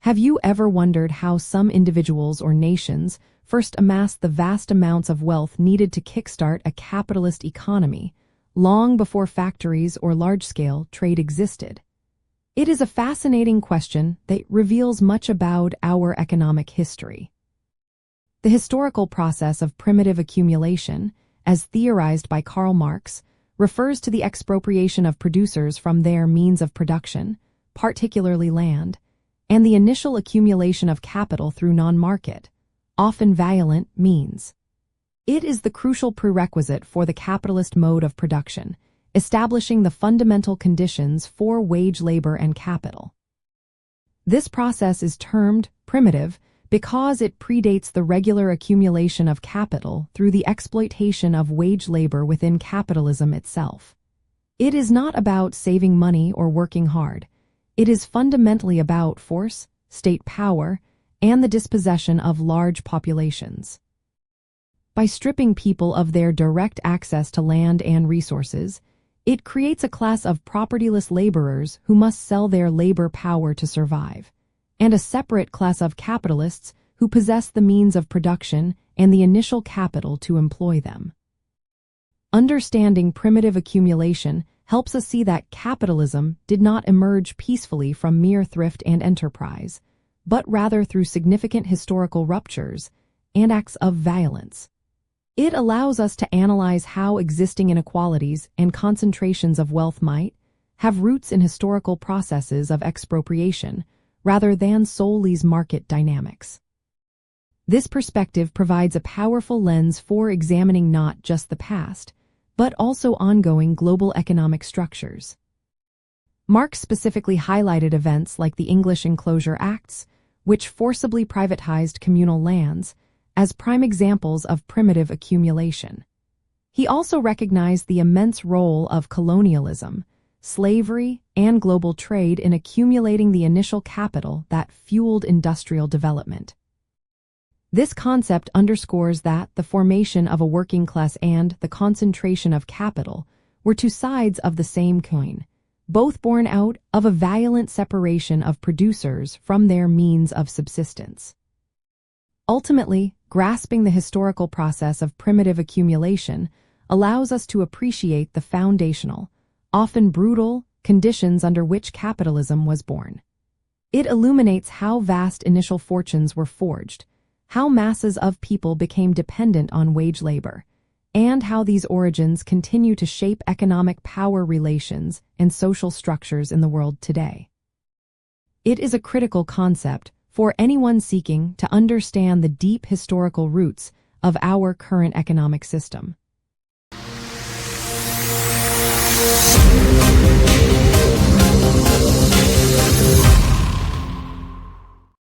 Have you ever wondered how some individuals or nations first amassed the vast amounts of wealth needed to kickstart a capitalist economy, long before factories or large-scale trade existed? It is a fascinating question that reveals much about our economic history. The historical process of primitive accumulation, as theorized by Karl Marx, refers to the expropriation of producers from their means of production, particularly land, and the initial accumulation of capital through non-market, often violent, means. It is the crucial prerequisite for the capitalist mode of production, establishing the fundamental conditions for wage labor and capital. This process is termed primitive because it predates the regular accumulation of capital through the exploitation of wage labor within capitalism itself. It is not about saving money or working hard. It is fundamentally about force, state power, and the dispossession of large populations. By stripping people of their direct access to land and resources, it creates a class of propertyless laborers who must sell their labor power to survive, and a separate class of capitalists who possess the means of production and the initial capital to employ them. Understanding primitive accumulation helps us see that capitalism did not emerge peacefully from mere thrift and enterprise, but rather through significant historical ruptures and acts of violence. It allows us to analyze how existing inequalities and concentrations of wealth might have roots in historical processes of expropriation rather than solely market dynamics. This perspective provides a powerful lens for examining not just the past, but also ongoing global economic structures. Marx specifically highlighted events like the English Enclosure Acts, which forcibly privatized communal lands, as prime examples of primitive accumulation. He also recognized the immense role of colonialism, slavery, and global trade in accumulating the initial capital that fueled industrial development. This concept underscores that the formation of a working class and the concentration of capital were two sides of the same coin, both born out of a violent separation of producers from their means of subsistence. Ultimately, grasping the historical process of primitive accumulation allows us to appreciate the foundational, often brutal, conditions under which capitalism was born. It illuminates how vast initial fortunes were forged, how masses of people became dependent on wage labor, and how these origins continue to shape economic power relations and social structures in the world today. It is a critical concept for anyone seeking to understand the deep historical roots of our current economic system.